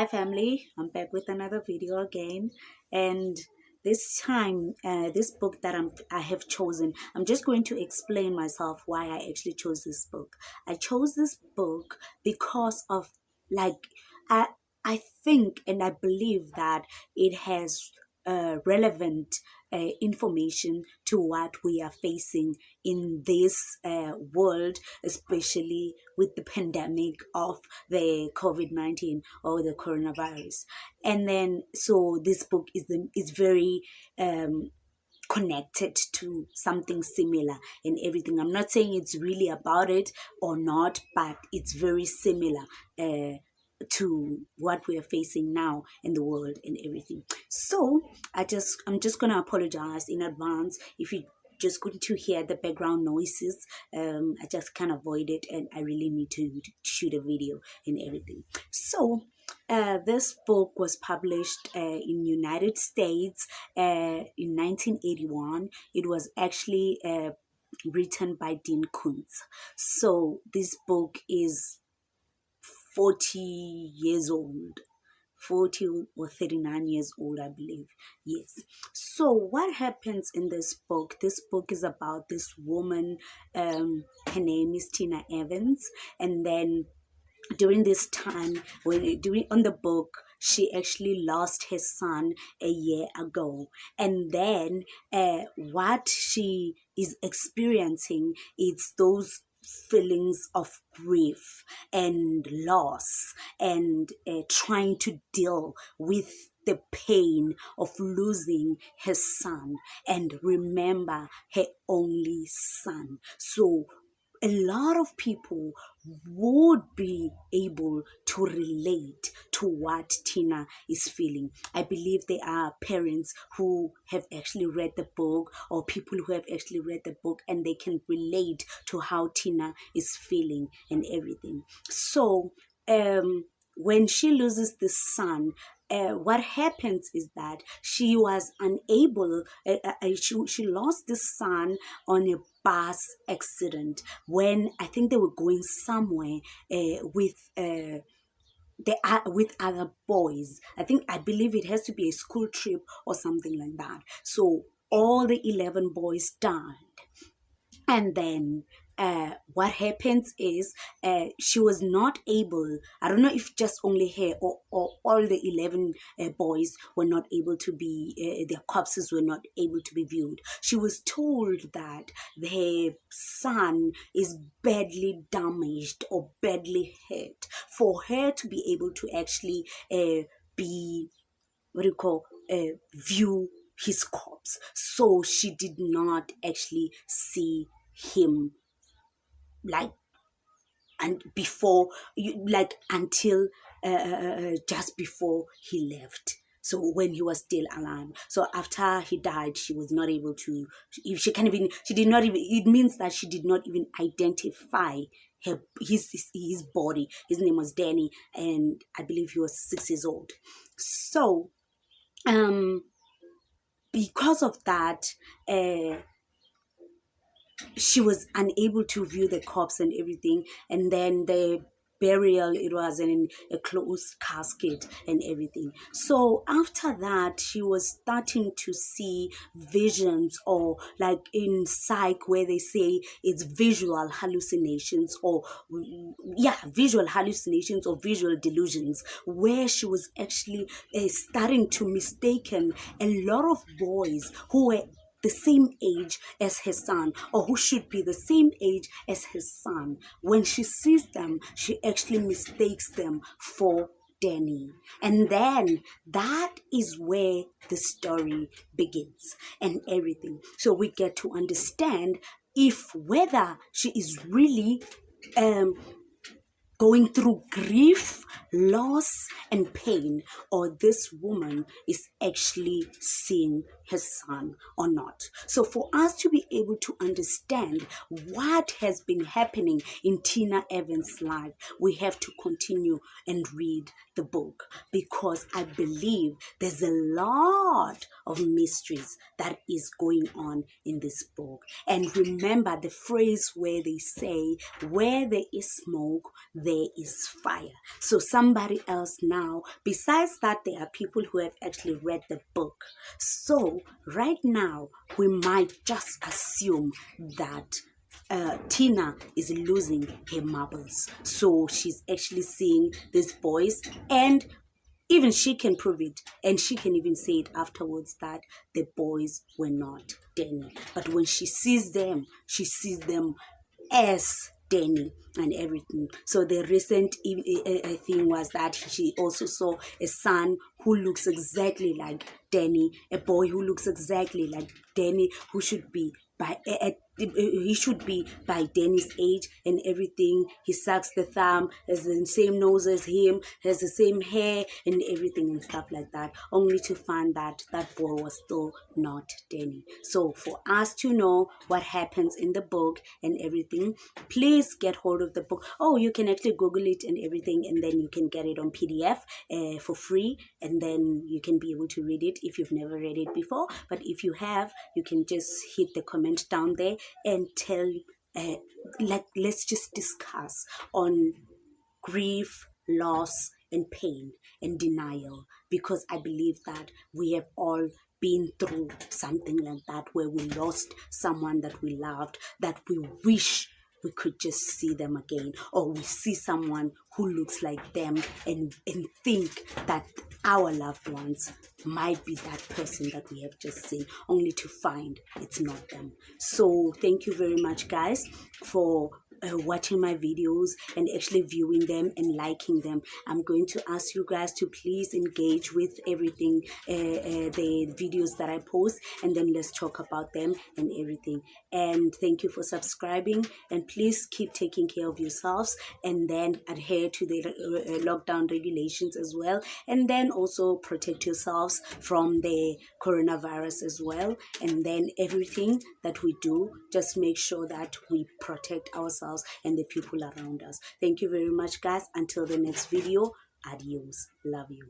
Hi family, I'm back with another video again, and this time this book that I have chosen, I'm just going to explain myself why I actually chose this book. I chose this book because of, like, I I think and I believe that it has relevant information to what we are facing in this world, especially with the pandemic of the COVID-19 or the coronavirus. And then, so this book is very connected to something similar and everything. I'm not saying it's really about it or not, but it's very similar to what we are facing now in the world and everything. So I'm just gonna apologize in advance if you just going to hear the background noises. I just can't avoid it, and I really need to shoot a video and everything. So this book was published in United States in 1981. It was actually written by Dean Koontz. So this book is 40 years old. 40 or 39 years old, I believe. Yes. So what happens in this book? This book is about this woman. Her name is Tina Evans. And then during this time, on the book, she actually lost her son a year ago. And then what she is experiencing is those feelings of grief and loss, and trying to deal with the pain of losing her son and remember her only son. So a lot of people would be able to relate to what Tina is feeling. I believe there are parents who have actually read the book, or people who have actually read the book, and they can relate to how Tina is feeling and everything. So when she loses the son, what happens is that she was unable, she lost the son on a bus accident when I think they were going somewhere with with other boys. I believe it has to be a school trip or something like that. So all the 11 boys died. And then what happens is she was not able, I don't know if just only her or all the 11 boys were not able to be, their corpses were not able to be viewed. She was told that her son is badly damaged or badly hurt for her to be able to actually be, what do you call, view his corpse. So she did not actually see him, like, and before like until just before he left, so when he was still alive. So after he died, she was not able to, if she can even, she did not even, it means that she did not even identify his body. His name was Danny, and I believe he was 6 years old. So because of that, she was unable to view the corpse and everything. And then the burial, it was in a closed casket and everything. So after that, she was starting to see visions, or like in psych where they say it's visual hallucinations, or visual hallucinations or visual delusions, where she was actually starting to mistaken a lot of boys who were the same age as his son, or who should be the same age as his son. When she sees them, she actually mistakes them for Danny. And then that is where the story begins and everything. So we get to understand if whether she is really going through grief, loss, and pain, or this woman is actually seeing his son or not. So for us to be able to understand what has been happening in Tina Evans' life, we have to continue and read the book, because I believe there's a lot of mysteries that is going on in this book. And remember the phrase where they say, where there is smoke, there is fire. So somebody else now, besides that, there are people who have actually read the book. So right now, we might just assume that Tina is losing her marbles. So she's actually seeing these boys, and even she can prove it, and she can even say it afterwards that the boys were not Danny. But when she sees them as Danny and everything. So the recent thing was that she also saw a son who looks exactly like Danny, a boy who looks exactly like Danny, who should be he should be by Danny's age and everything. He sucks the thumb, has the same nose as him, has the same hair and everything and stuff like that, only to find that that boy was still not Danny. So for us to know what happens in the book and everything, please get hold of the book. Oh, you can actually Google it and everything, and then you can get it on PDF for free, and then you can be able to read it if you've never read it before. But if you have, you can just hit the comment down there and tell, let's just discuss on grief, loss, and pain and denial, because I believe that we have all been through something like that, where we lost someone that we loved, that we wish we could just see them again, or we see someone who looks like them and think that our loved ones might be that person that we have just seen, only to find it's not them. So thank you very much, guys, for watching my videos and actually viewing them and liking them. I'm going to ask you guys to please engage with everything, the videos that I post, and then let's talk about them and everything. And thank you for subscribing, and please keep taking care of yourselves, and then adhere to the lockdown regulations as well, and then also protect yourselves from the coronavirus as well. And then everything that we do, just make sure that we protect ourselves and the people around us. Thank you very much, guys. Until the next video, adios. Love you.